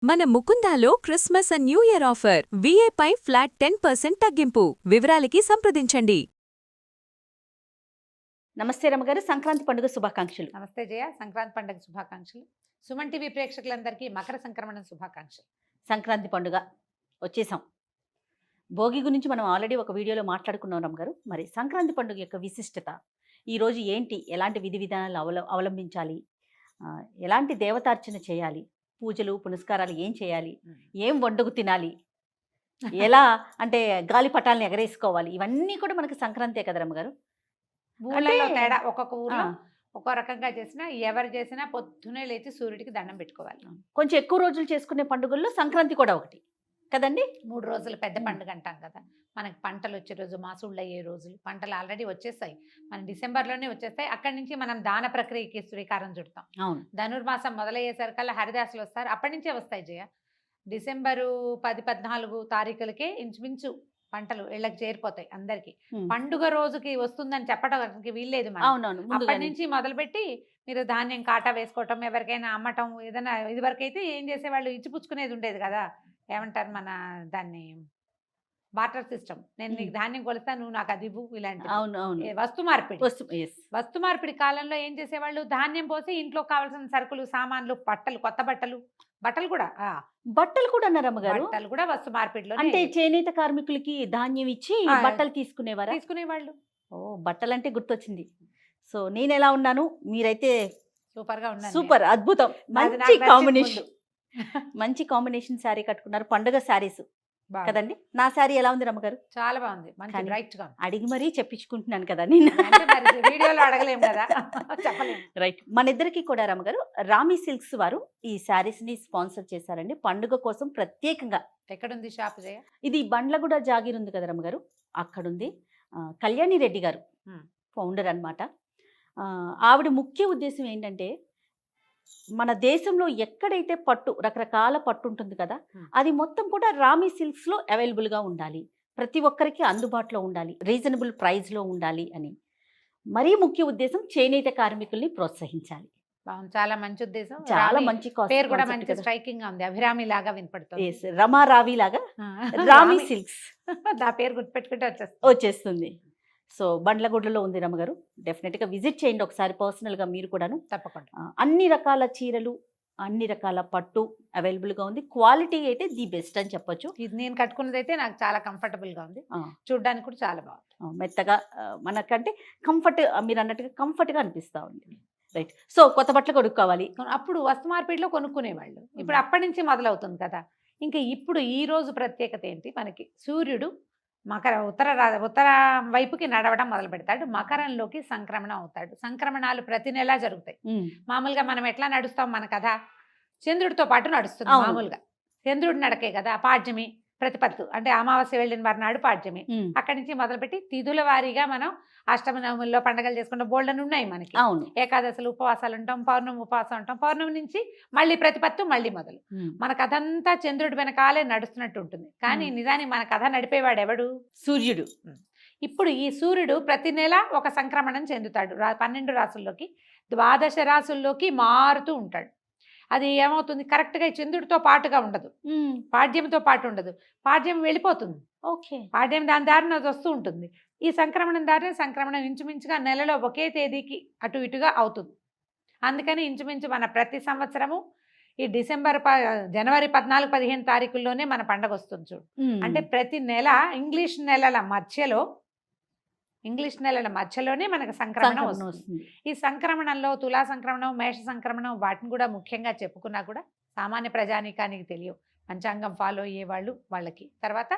మన ముకుందాలో Christmas and new year offer విఏపై ఫ్లాట్ 10% తగ్గింపు. వివరాలకి సంప్రదించండి. నమస్తే రమగారు, సంక్రాంతి పండుగ శుభాకాంక్షలు. నమస్తే జయ, సంక్రాంతి పండుగ శుభాకాంక్షలు. సుమన్ టీవీ ప్రేక్షకులందరికీ మకర సంక్రమణ శుభాకాంక్షలు. సంక్రాంతి పండుగ వచ్చేసాం. భోగి గురించి మనం ఆల్రెడీ ఒక వీడియోలో మాట్లాడుకున్నాం రమగారు. మరి సంక్రాంతి పండుగ యొక్క విశిష్టత ఈరోజు ఏంటి, ఎలాంటి విధి విధానాలు అవలంబించాలి, ఎలాంటి దేవతార్చన చేయాలి, పూజలు పునస్కారాలు ఏం చేయాలి, ఏం వండుకు తినాలి, ఎలా అంటే గాలిపటాలను ఎగరేసుకోవాలి, ఇవన్నీ కూడా మనకి సంక్రాంతే కదా రమ్మగారు. ఊళ్ళలో తేడా, ఒక్కొక్క ఊర్లో ఒక్కో రకంగా చేసినా, ఎవరు చేసినా పొద్దునే లేచి సూర్యుడికి దండం పెట్టుకోవాలి. కొంచెం ఎక్కువ రోజులు చేసుకునే పండుగల్లో సంక్రాంతి కూడా ఒకటి కదండి. 3 రోజులు పెద్ద పండుగ అంటాం కదా. మనకి పంటలు వచ్చే రోజు, మాసుళ్ళు అయ్యే రోజులు, పంటలు ఆల్రెడీ వచ్చేస్తాయి, మన డిసెంబర్లోనే వచ్చేస్తాయి. అక్కడి నుంచి మనం దాన ప్రక్రియకి శ్రీకారం చుడతాం. అవును, ధనుర్మాసం మొదలయ్యేసరికల్లా హరిదాసులు వస్తారు, అప్పటి నుంచే వస్తాయి జయ. డిసెంబరు 10-14 తారీఖులకే ఇంచుమించు పంటలు ఇళ్ళకి చేరిపోతాయి అందరికి. పండుగ రోజుకి వస్తుందని చెప్పడానికి వీల్లేదు. అప్పటి నుంచి మొదలుపెట్టి మీరు ధాన్యం కాటా వేసుకోవటం, ఎవరికైనా అమ్మటం, ఏదైనా ఇదివరకైతే ఏం చేసేవాళ్ళు, ఇచ్చిపుచ్చుకునేది ఉండేది కదా. ఏమంటారు మన దాన్ని, బార్టర్ సిస్టమ్. నేను నీకు ధాన్యం కొలుస్తా, నువ్వు నాకు అది ఇవ్వు, ఇలాంటి వస్తు మార్పిడి. వస్తు మార్పిడి కాలంలో ఏం చేసేవాళ్ళు, ధాన్యం పోసి ఇంట్లో కావాల్సిన సరుకులు, సామాన్లు, బట్టలు, కొత్త బట్టలు కూడా రమ్మగారు, బట్టలు కూడా వస్తు మార్పిడిలో. అంటే చేనేత కార్మికులకి ధాన్యం ఇచ్చి బట్టలు తీసుకునేవాళ్ళు. ఓ, బట్టలు అంటే గుర్తొచ్చింది. సో నేను ఎలా ఉన్నాను, మీరైతే సూపర్ గా ఉన్నారు. సూపర్, అద్భుతం, మంచి కాంబినేషన్. మంచి కాంబినేషన్ శారీ కట్టుకున్నారు, పండుగ శారీస్ కదండి. నా శారీ ఎలా ఉంది రమ్మగారు? చాలా బాగుంది, మంచి బ్రైట్ గా. అడిగి మరీ చెప్పించుకుంటున్నాను కదా నేను, వీడియోలో అడగలేము కదా, చెప్పలేము. రైట్. మన ఇద్దరికి కూడా రమ్మగారు రామి సిల్క్స్ వారు ఈ శారీస్ ని స్పాన్సర్ చేశారండి పండుగ కోసం ప్రత్యేకంగా. ఎక్కడుంది షాప్ జయ? ఇది బండ్లగూడ జాగీర్ ఉంది కదా రమ్మగారు, అక్కడుంది. కళ్యాణి రెడ్డి గారు ఫౌండర్ అన్నమాట. ఆవిడ ముఖ్య ఉద్దేశం ఏంటంటే, మన దేశంలో ఎక్కడైతే పట్టు, రకరకాల పట్టు ఉంటుంది కదా, అది మొత్తం కూడా రామి సిల్క్స్ లో అవైలబుల్ గా ఉండాలి, ప్రతి ఒక్కరికి అందుబాటులో ఉండాలి, రీజనబుల్ ప్రైస్ లో ఉండాలి అని. మరీ ముఖ్య ఉద్దేశం చేనేత కార్మికుల్ని ప్రోత్సహించాలి. చాలా మంచి ఉద్దేశం, చాలా మంచి. పేరు కూడా మంచి స్ట్రైకింగ్ గా ఉంది, అభిరామి లాగా వినపడుతుంది. రమారావి లాగా రామి సిల్క్స్, నా పేరు గుర్తుపెట్టుకుంటే వచ్చేస్తుంది. సో బండ్లగూడలో ఉంది రమ్మగారు, డెఫినెట్గా విజిట్ చేయండి ఒకసారి పర్సనల్గా మీరు కూడాను. తప్పకుండా. అన్ని రకాల చీరలు, అన్ని రకాల పట్టు అవైలబుల్గా ఉంది. క్వాలిటీ అయితే ది బెస్ట్ అని చెప్పొచ్చు. ఇది నేను కట్టుకున్నది అయితే నాకు చాలా కంఫర్టబుల్గా ఉంది, చూడడానికి కూడా చాలా బాగుంది, మెత్తగా, మనకంటే కంఫర్ట్, మీరు అన్నట్టుగా కంఫర్ట్గా అనిపిస్తూ ఉంది. రైట్. సో కొత్త బట్టలు కొనుక్కోవాలి. అప్పుడు వస్తు మార్పిడిలో కొనుక్కునేవాళ్ళు, ఇప్పుడు అప్పటి నుంచి మొదలవుతుంది కదా. ఇంకా ఇప్పుడు ఈ రోజు ప్రత్యేకత ఏంటి, మనకి సూర్యుడు ఉత్తర వైపుకి నడవడం మొదలు పెడతాడు, మకరంలోకి సంక్రమణం అవుతాడు. సంక్రమణాలు ప్రతి నెలా జరుగుతాయి. మామూలుగా మనం ఎట్లా నడుస్తాం, మన కథ చంద్రుడితో పాటు నడుస్తుంది. మామూలుగా చంద్రుడి నడకే కదా. పాడ్యమి, ప్రతిపత్తు అంటే అమావాస్య వెళ్ళిన వారి నాడు పాడ్యమి. అక్కడి నుంచి మొదలుపెట్టి తిథుల వారీగా మనం అష్టమి నవముల్లో పండుగలు చేసుకుంటాం, బోల్డన్ ఉన్నాయి మనకి. ఏకాదశులు ఉపవాసాలు ఉంటాం, పౌర్ణమి ఉపవాసం ఉంటాం, పౌర్ణమి నుంచి మళ్ళీ ప్రతిపత్తు మళ్ళీ మొదలు. మన కథ అంతా చంద్రుడి వెనకాలే నడుస్తున్నట్టు ఉంటుంది, కానీ నిజానికి మన కథ నడిపేవాడు ఎవడు? సూర్యుడు. ఇప్పుడు ఈ సూర్యుడు ప్రతి నెల ఒక సంక్రమణం చెందుతాడు, 12 రాసుల్లోకి, 12 రాసుల్లోకి మారుతూ ఉంటాడు. అది ఏమవుతుంది, కరెక్ట్గా చంద్రుడితో పాటుగా ఉండదు, పాడ్యంతో పాటు ఉండదు, పాడ్యం వెళ్ళిపోతుంది. పాడ్యం దాని దారిన వస్తూ ఉంటుంది. ఈ సంక్రమణం దారిన సంక్రమణం ఇంచుమించుగా నెలలో ఒకే తేదీకి అటు ఇటుగా అవుతుంది. అందుకని ఇంచుమించు మన ప్రతి సంవత్సరము ఈ జనవరి 14-15 తారీఖుల్లోనే మన పండగ వస్తుంది చూడు. అంటే ప్రతి నెల ఇంగ్లీష్ నెలల మధ్యలోనే మనకు సంక్రమణం వస్తుంది. ఈ సంక్రమణంలో తులా సంక్రమణం, మేష సంక్రమణం, వాటిని కూడా ముఖ్యంగా చెప్పుకున్నా కూడా సామాన్య ప్రజానీకానికి తెలియవు, పంచాంగం ఫాలో అయ్యే వాళ్ళకి. తర్వాత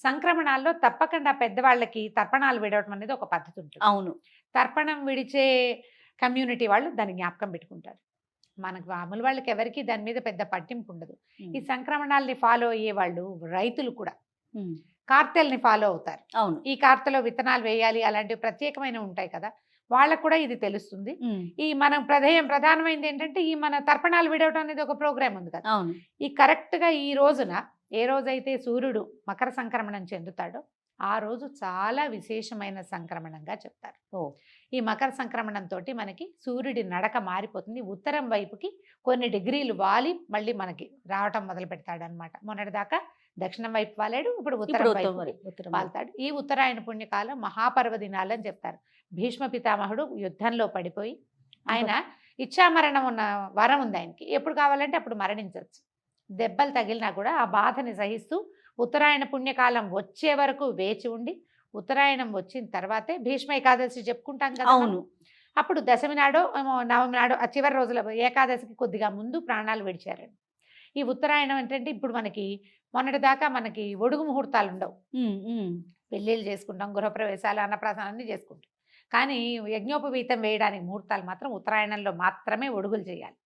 సంక్రమణాల్లో తప్పకుండా పెద్దవాళ్ళకి తర్పణాలు విడవటం అనేది ఒక పద్ధతి ఉంటుంది. అవును, తర్పణం విడిచే కమ్యూనిటీ వాళ్ళు దాన్ని జ్ఞాపకం పెట్టుకుంటారు. మనకు మామూలు వాళ్ళకి ఎవరికి దాని మీద పెద్ద పట్టింపు ఉండదు. ఈ సంక్రమణాలని ఫాలో అయ్యే వాళ్ళు, రైతులు కూడా కార్తెల్ని ఫాలో అవుతారు. అవును, ఈ కార్తెలో విత్తనాలు వేయాలి, అలాంటివి ప్రత్యేకమైన ఉంటాయి కదా, వాళ్ళకు కూడా ఇది తెలుస్తుంది. ఈ మనం ప్రధానమైనది ఏంటంటే, ఈ మన తర్పణాలు విడవటం అనేది ఒక ప్రోగ్రామ్ ఉంది కదా. ఈ కరెక్ట్ గా ఈ రోజున, ఏ రోజైతే సూర్యుడు మకర సంక్రమణం చెందుతాడో ఆ రోజు చాలా విశేషమైన సంక్రమణంగా చెప్తారు. ఈ మకర సంక్రమణంతో మనకి సూర్యుడి నడక మారిపోతుంది. ఉత్తరం వైపుకి కొన్ని డిగ్రీలు వాలి మళ్ళీ మనకి రావటం మొదలు పెడతాడనమాట. మొన్నటిదాకా దక్షిణం వైపు వాలాడు, ఇప్పుడు ఉత్తరం వైపు వాళ్తాడు. ఈ ఉత్తరాయణ పుణ్యకాలం మహాపర్వ దినాలు అని చెప్తారు. భీష్మ పితామహుడు యుద్ధంలో పడిపోయి ఆయన ఇచ్చామరణం ఉన్న వరం ఉంది ఆయనకి. ఎప్పుడు కావాలంటే అప్పుడు మరణించవచ్చు. దెబ్బలు తగిలినా కూడా ఆ బాధని సహిస్తూ ఉత్తరాయణ పుణ్యకాలం వచ్చే వరకు వేచి ఉండి ఉత్తరాయణం వచ్చిన తర్వాతే భీష్మ ఏకాదశి చెప్పుకుంటాం కదా. అవును. అప్పుడు దశమి నాడో నవమి నాడో ఆ చివరి రోజుల ఏకాదశికి కొద్దిగా ముందు ప్రాణాలు విడిచారండి. ఈ ఉత్తరాయణం ఏంటంటే ఇప్పుడు మనకి మొన్నటిదాకా మనకి ఒడుగు ముహూర్తాలు ఉండవు. పెళ్ళిళ్ళు చేసుకుంటాం, గృహప్రవేశాలు, అన్నప్రాసన అన్నీ చేసుకుంటాం. కానీ యజ్ఞోపవీతం వేయడానికి ముహూర్తాలు మాత్రం ఉత్తరాయణంలో మాత్రమే ఒడుగులు చేయాలి.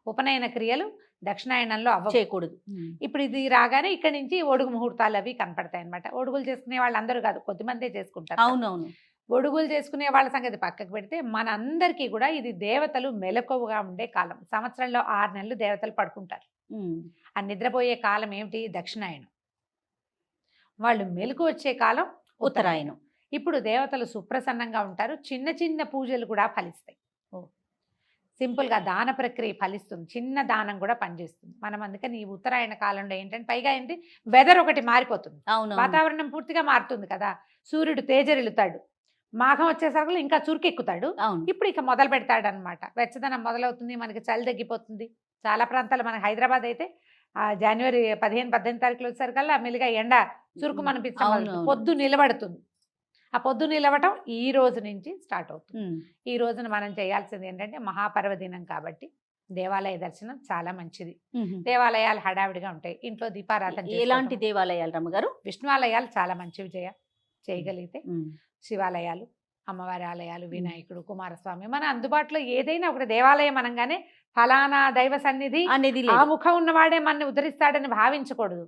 ఉపనయన క్రియలు దక్షిణాయనంలో చేయకూడదు. ఇప్పుడు ఇది రాగానే ఇక్కడి నుంచి ఒడుగు ముహూర్తాలు అవి కనపడతాయి అనమాట. ఒడుగులు చేసుకునే వాళ్ళందరూ కాదు, కొద్దిమందే చేసుకుంటారు. అవునవును. ఒడుగులు చేసుకునే వాళ్ళ సంగతి పక్కకు పెడితే మనందరికీ కూడా ఇది దేవతలు మెలకువగా ఉండే కాలం. సంవత్సరంలో 6 నెలలు దేవతలు పడుకుంటారు. ఆ నిద్రపోయే కాలం ఏమిటి? దక్షిణాయనం. వాళ్ళు మెలకు వచ్చే కాలం ఉత్తరాయణం. ఇప్పుడు దేవతలు సుప్రసన్నంగా ఉంటారు. చిన్న చిన్న పూజలు కూడా ఫలిస్తాయి. సింపుల్గా దాన ప్రక్రియ ఫలిస్తుంది. చిన్న దానం కూడా పనిచేస్తుంది. మనం అందుకని ఈ ఉత్తరాయణ కాలంలో ఏంటంటే పైగా ఏంటి, వెదర్ ఒకటి మారిపోతుంది. వాతావరణం పూర్తిగా మారుతుంది కదా. సూర్యుడు తేజరిల్లుతాడు, మాఘం వచ్చేసరికి ఇంకా చురుకెక్కుతాడు. ఇప్పుడు ఇక మొదలు పెడతాడు అనమాట. వెచ్చదనం మొదలవుతుంది, మనకి చలి తగ్గిపోతుంది. చాలా ప్రాంతాలు, మన హైదరాబాద్ అయితే జనవరి 15-18 తారీఖులు వచ్చేసరికల్లా మెల్లిగా ఎండ చురుకు అనిపించడం, పొద్దు నిలబడుతుంది. ఆ పొద్దు నిలవటం ఈ రోజు నుంచి స్టార్ట్ అవుతుంది. ఈ రోజున మనం చేయాల్సింది ఏంటంటే మహాపర్వదినం కాబట్టి దేవాలయ దర్శనం చాలా మంచిది. దేవాలయాలు హడావిడిగా ఉంటాయి. ఇంట్లో దీపారాధన. ఎలాంటి దేవాలయాలు రమ్మగారు? విష్ణువాలయాలు చాలా మంచివి చేయగలిగితే, శివాలయాలు, అమ్మవారి ఆలయాలు, వినాయకుడు, కుమారస్వామి, మన అందుబాటులో ఏదైనా ఒక దేవాలయం అనగానే ఫలానా దైవ సన్నిధి అనేది ఆ ముఖం ఉన్నవాడే మనని ఉద్ధరిస్తాడని భావించకూడదు.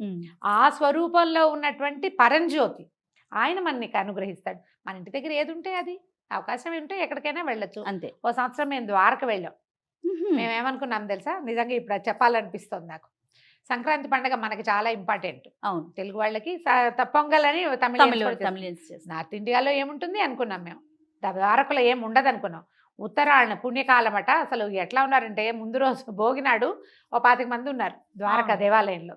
ఆ స్వరూపంలో ఉన్నటువంటి పరంజ్యోతి ఆయన మనకి అనుగ్రహిస్తాడు. మన ఇంటి దగ్గర ఏది ఉంటే అది, అవకాశం ఉంటే ఎక్కడికైనా వెళ్ళొచ్చు. అంతే. ఓ సంవత్సరం మేము ద్వారక వెళ్ళాం. మేమేమనుకున్నాం తెలుసా, నిజంగా ఇప్పుడు చెప్పాలనిపిస్తుంది నాకు. సంక్రాంతి పండుగ మనకి చాలా ఇంపార్టెంట్. అవును, తెలుగు వాళ్ళకి. పొంగల్ అని తమిళ నార్త్ ఇండియాలో ఏముంటుంది అనుకున్నాం మేము. ద్వారకలో ఏం ఉండదు అనుకున్నాం. ఉత్తరాయణ పుణ్యకాలం అట. అసలు ఎట్లా ఉన్నారంటే ముందు రోజు భోగినాడు 25 మంది ఉన్నారు ద్వారక దేవాలయంలో.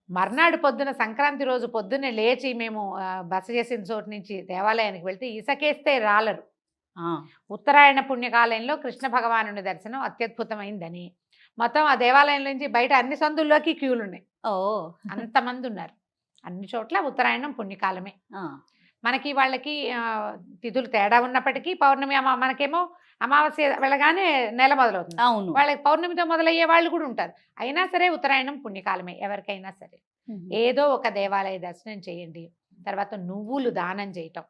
మర్నాడు పొద్దున సంక్రాంతి రోజు పొద్దున్నే లేచి మేము బస చేసిన చోటు నుంచి దేవాలయానికి వెళ్తే ఇసకేస్తే రాలరు. ఉత్తరాయణ పుణ్యకాలంలో కృష్ణ భగవానుని దర్శనం అత్యద్భుతమైందని మొత్తం ఆ దేవాలయం నుంచి బయట అన్ని సందుల్లోకి క్యూలు ఉన్నాయి. అంతమంది ఉన్నారు. అన్ని చోట్ల ఉత్తరాయణం పుణ్యకాలమే. మనకి వాళ్ళకి తిథులు తేడా ఉన్నప్పటికీ పౌర్ణమి మనకేమో అమావాస్య వెళ్ళగానే నెల మొదలవుతుంది. అవును, వాళ్ళకి పౌర్ణమితో మొదలయ్యే వాళ్ళు కూడా ఉంటారు. అయినా సరే ఉత్తరాయణం పుణ్యకాలమే ఎవరికైనా సరే. ఏదో ఒక దేవాలయ దర్శనం చేయండి. తర్వాత నువ్వులు దానం చేయటం,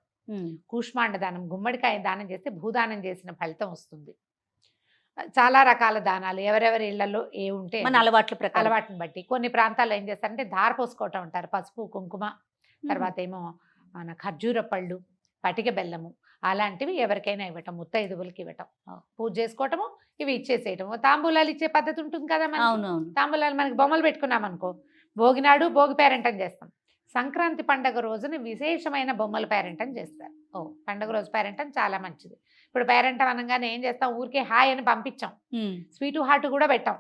కూష్మాండ దానం, గుమ్మడికాయ దానం చేస్తే భూదానం చేసిన ఫలితం వస్తుంది. చాలా రకాల దానాలు ఎవరెవరి ఇళ్లలో ఏ ఉంటే మన అలవాట్లను బట్టి. కొన్ని ప్రాంతాల్లో ఏం చేస్తారంటే దార పోసుకోవటం ఉంటారు. పసుపు కుంకుమ, తర్వాత ఏమో మన ఖర్జూర పళ్ళు, పటిక బెల్లము, అలాంటివి ఎవరికైనా ఇవ్వటం, ముత్తైదువులకి ఇవ్వటం, పూజ చేసుకోవటము, ఇవి ఇచ్చేసేయటము. తాంబూలాలు ఇచ్చే పద్ధతి ఉంటుంది కదా మనకి. తాంబూలాలు మనకి బొమ్మలు పెట్టుకున్నాం అనుకో, భోగినాడు భోగి పేరంటం చేస్తాం. సంక్రాంతి పండగ రోజున విశేషమైన బొమ్మల పేరంటం చేస్తారు. పండగ రోజు పేరంటం చాలా మంచిది. ఇప్పుడు పేరంటం అనగానే ఏం చేస్తాం, ఊరికే హాయ్ అని పంపించాం. స్వీటు హార్ట్ కూడా పెట్టాం.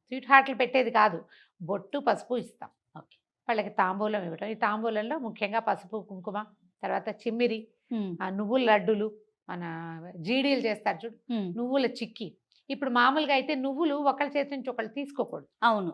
స్వీట్ హార్ట్లు పెట్టేది కాదు, బొట్టు పసుపు ఇస్తాం. ఓకే, వాళ్ళకి తాంబూలం ఇవ్వటం. ఈ తాంబూలంలో ముఖ్యంగా పసుపు కుంకుమ, తర్వాత చిమ్మిరి, నువ్వుల లడ్డులు, మన జీడీలు చేస్తారు చూడు, నువ్వుల చిక్కి. ఇప్పుడు మామూలుగా అయితే నువ్వులు ఒకళ్ళ చేతి నుంచి ఒకళ్ళు తీసుకోకూడదు. అవును,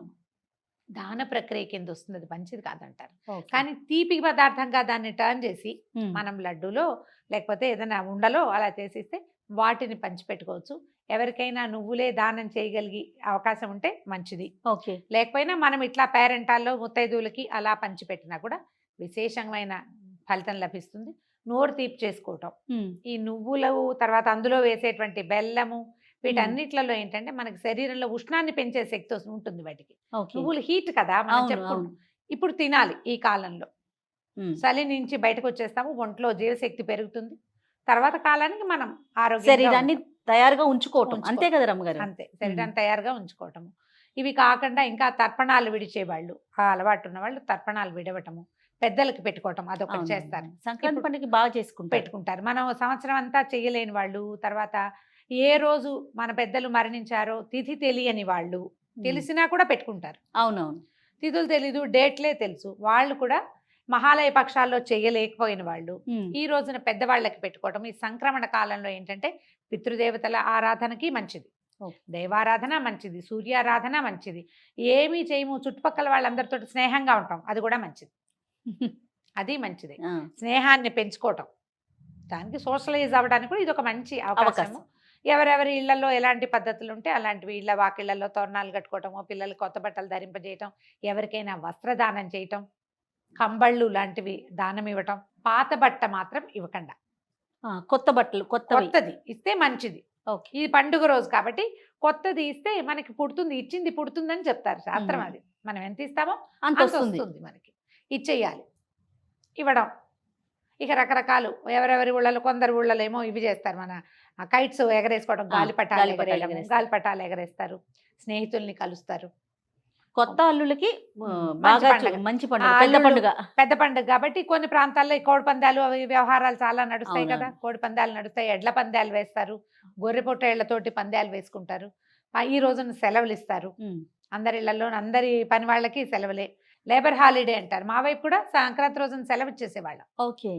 దాన ప్రక్రియ కింద వస్తుంది, అది మంచిది కాదంటారు. కానీ తీపి పదార్థంగా దాన్ని టర్న్ చేసి మనం లడ్డూలో లేకపోతే ఏదైనా ఉండలో అలా చేసిస్తే వాటిని పంచిపెట్టుకోవచ్చు. ఎవరికైనా నువ్వులే దానం చేయగలిగి అవకాశం ఉంటే మంచిది. ఓకే, లేకపోయినా మనం ఇట్లా పేరెంటాల్లో ముత్తైదువులకి అలా పంచిపెట్టినా కూడా విశేషమైన ఫలితం లభిస్తుంది. నోరు తీపి చేసుకోవటం, ఈ నువ్వులు తర్వాత అందులో వేసేటువంటి బెల్లము, వీటన్నిట్లలో ఏంటంటే మనకి శరీరంలో ఉష్ణాన్ని పెంచే శక్తి ఉంటుంది వాటికి. నువ్వులు హీట్ కదా మనం చెప్పుకుంటాం. ఇప్పుడు తినాలి ఈ కాలంలో. చలి నుంచి బయటకు వచ్చేస్తాము, ఒంట్లో జీవశక్తి పెరుగుతుంది. తర్వాత కాలానికి మనం శరీరాన్ని తయారుగా ఉంచుకోవటం, అంతే కదా రమ్మగారు? అంతే, శరీరాన్ని తయారుగా ఉంచుకోవటము. ఇవి కాకుండా ఇంకా తర్పణాలు విడిచేవాళ్ళు, ఆ అలవాటు ఉన్న వాళ్ళు తర్పణాలు విడవటము, పెద్దలకి పెట్టుకోవటం అదొకటి అవునవును. చేస్తారు. సంక్రాంతి ఇప్పుడు పండుగ బాగా చేసుకుంటారు. పెట్టుకుంటారు. మనం సంవత్సరం అంతా చెయ్యలేని వాళ్ళు, తర్వాత ఏ రోజు మన పెద్దలు మరణించారో తిథి తెలియని వాళ్ళు, తెలిసినా కూడా పెట్టుకుంటారు. అవునవును. తిథులు తెలీదు, డేట్లే తెలుసు, వాళ్ళు కూడా మహాలయ పక్షాల్లో చేయలేకపోయిన వాళ్ళు ఈ రోజున పెద్దవాళ్ళకి పెట్టుకోవటం. ఈ సంక్రమణ కాలంలో ఏంటంటే పితృదేవతల ఆరాధనకి మంచిది, ఓకే. దైవారాధన మంచిది, సూర్యారాధన మంచిది. ఏమీ చేయము, చుట్టుపక్కల వాళ్ళందరితో స్నేహంగా ఉంటాం, అది కూడా మంచిది. అది మంచిది. ఆ, స్నేహాన్ని పెంచుకోవటం, దానికి సోషలైజ్ అవ్వడానికి కూడా ఇది ఒక మంచి అవకాశం. అవకాశం. ఎవరెవరి ఇళ్లలో ఎలాంటి పద్ధతులు ఉంటే అలాంటివి, ఇళ్ళ వాకిళ్లలో తోరణాలు కట్టుకోవటము, పిల్లలు కొత్త బట్టలు ధరింపజేయటం, ఎవరికైనా వస్త్రదానం చేయటం, కంబళ్ళు లాంటివి దానం ఇవ్వటం. పాత బట్ట మాత్రం ఇవ్వకుండా ఆ, కొత్త బట్టలు కొత్తవి. కొత్తది ఇస్తే మంచిది. ఓకే. ఇది పండుగ రోజు కాబట్టి కొత్తది ఇస్తే మనకి పుడుతుంది, ఇచ్చింది పుడుతుందని చెప్తారు శాస్త్రం. అది మనం ఎంత ఇస్తామో అంత అంత వస్తుంది. వస్తుంది మనకి. ఇచ్చేయాలి, ఇవ్వడం. ఇక రకరకాలు ఎవరెవరి ఊళ్ళలో, కొందరు ఊళ్ళలో ఏమో ఇవి చేస్తారు, మన కైట్స్ ఎగరేసుకోవడం, గాలిపటాలు గాలిపటాలు ఎగరేయడం, ఎగరేస్తారు. గాలిపటాలు ఎగరేస్తారు, స్నేహితుల్ని కలుస్తారు. కొత్త అల్లులకి మంచి బాగా పండగ. మంచి పండుగ, ఆ, పెద్ద అల్లుళ్ళు పండుగ. పెద్ద పండుగ కాబట్టి కొన్ని ప్రాంతాల్లో ఈ కోడి పందాలు అవి వ్యవహారాలు చాలా నడుస్తాయి కదా. అవునవును. కోడి పందాలు నడుస్తాయి, ఎడ్ల పందాలు వేస్తారు, గొర్రె పొట్టేళ్లతోటి పందాలు వేసుకుంటారు. ఈ రోజున సెలవులు ఇస్తారు అందరి ఇళ్లలో, అందరి పని వాళ్ళకి సెలవులే. లేబర్ హాలిడే అంటారు. మా వైపు కూడా సంక్రాంతి రోజున సెలవు ఇచ్చేసేవాళ్ళం. ఓకే.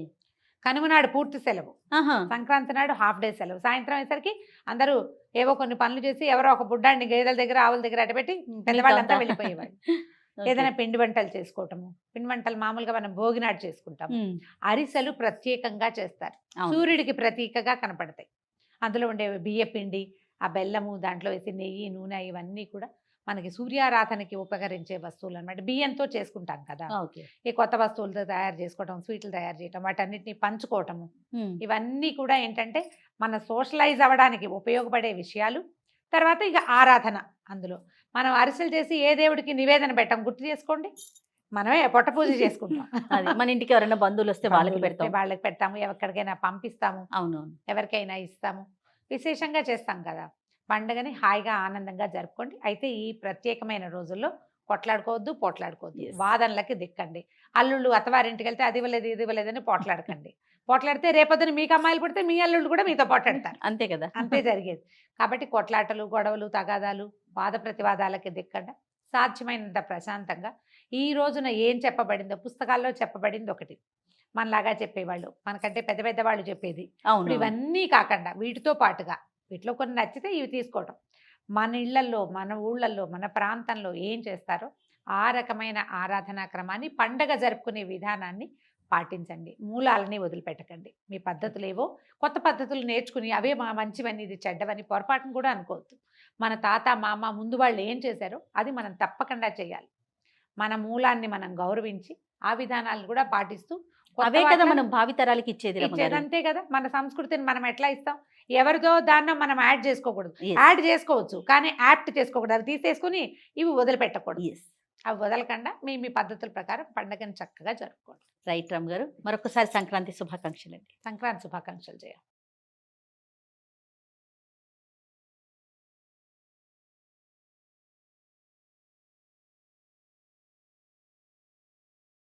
కనుమ నాడు పూర్తి సెలవు, ఆహా. సంక్రాంతి నాడు హాఫ్ డే సెలవు. సాయంత్రం అయ్యేసరికి అందరూ ఏవో కొన్ని పనులు చేసి ఎవరో ఒక బుడ్డాన్ని గేదెల దగ్గర ఆవుల దగ్గర అటపెట్టి పెద్దవాళ్ళంతా వెళ్ళిపోయేవాళ్ళు. ఓకే. ఏదైనా పిండి వంటలు చేసుకోవటము. పిండి వంటలు మామూలుగా మనం భోగినాడు చేసుకుంటాం. అరిసెలు ప్రత్యేకంగా చేస్తారు, అవును. సూర్యుడికి ప్రతీకగా కనపడతాయి. అందులో ఉండే బియ్య పిండి, ఆ బెల్లము, దాంట్లో వేసి నెయ్యి, నూనె, ఇవన్నీ కూడా మనకి సూర్యారాధనకి ఉపకరించే వస్తువులు అనమాట. బియ్యంతో చేసుకుంటాం కదా. ఓకే. ఈ కొత్త వస్తువులతో తయారు చేసుకోవటం, స్వీట్లు తయారు చేయటం, వాటన్నిటిని పంచుకోవటము, ఇవన్నీ కూడా ఏంటంటే మన సోషలైజ్ అవ్వడానికి ఉపయోగపడే విషయాలు. తర్వాత ఇక ఆరాధన. అందులో మనం అరిసెలు చేసి ఏ దేవుడికి నివేదన పెట్టాం గుర్తు చేసుకోండి, మనమే పొట్ట పూజ చేసుకుంటాం. అది మన ఇంటికి ఎవరైనా బంధువులు వస్తే వాళ్ళకి బంధువులు పెడతాం. వస్తే వాళ్ళకి పెడతాము, ఎక్కడికైనా పంపిస్తాము, అవునవును. ఎవరికైనా ఇస్తాము, విశేషంగా చేస్తాం కదా. పండుగని హాయిగా ఆనందంగా జరుపుకోండి. అయితే ఈ ప్రత్యేకమైన రోజుల్లో కొట్లాడుకోవద్దు, పోట్లాడుకోవద్దు, Yes. వాదనలకి దిక్కండి. అల్లుళ్ళు అత్తవారింటికి వెళ్తే అది ఇవ్వలేదు ఇది ఇవ్వలేదని పోట్లాడకండి. పోట్లాడితే రేపొద్దున మీకు అమ్మాయిలు పుడితే మీ అల్లుళ్ళు కూడా మీతో పోట్లాడతారు. అంతే కదా. అంతే జరిగేది. కాబట్టి కొట్లాటలు, గొడవలు, తగాదాలు, వాద ప్రతివాదాలకి దిక్కండి. సాధ్యమైనంత ప్రశాంతంగా ఈ రోజున ఏం చెప్పబడిందో, పుస్తకాల్లో చెప్పబడింది ఒకటి, మనలాగా చెప్పేవాళ్ళు, మనకంటే పెద్ద పెద్ద వాళ్ళు చెప్పేది. అవును. ఇప్పుడు ఇవన్నీ కాకుండా వీటితో పాటుగా, వీటిలో కొన్ని నచ్చితే ఇవి తీసుకోవటం, మన ఇళ్లల్లో, మన ఊళ్ళల్లో, మన ప్రాంతంలో ఏం చేస్తారో ఆ రకమైన ఆరాధనా క్రమాన్ని, పండగ జరుపుకునే విధానాన్ని పాటించండి. మూలాలని వదిలిపెట్టకండి. మీ పద్ధతులు ఏవో కొత్త పద్ధతులు నేర్చుకుని అవే మా మంచివని, ఇది చెడ్డవని పొరపాటును కూడా అనుకోవద్దు. మన తాత మామ ముందు వాళ్ళు ఏం చేశారో అది మనం తప్పకుండా చేయాలి. మన మూలాన్ని మనం గౌరవించి ఆ విధానాలను కూడా పాటిస్తూ అవే కదా మనం భావితరాలకి ఇచ్చేది. రమ్మగారు. అంతే కదా. మన సంస్కృతిని మనం ఎట్లా ఇస్తాం, ఎవరిదో దాన్ని మనం యాడ్ చేసుకోకూడదు. Yes. యాడ్ చేసుకోవచ్చు కానీ యాప్ట్ చేసుకోకూడదు. అవి తీసేసుకుని ఇవి వదిలిపెట్టకూడదు. Yes. అవి వదలకుండా మీ పద్ధతుల ప్రకారం పండుగను చక్కగా జరుపుకోండి. రైట్ రామ్ గారు, మరొకసారి సంక్రాంతి శుభాకాంక్షలు అండి. సంక్రాంతి శుభాకాంక్షలు చేయాలి.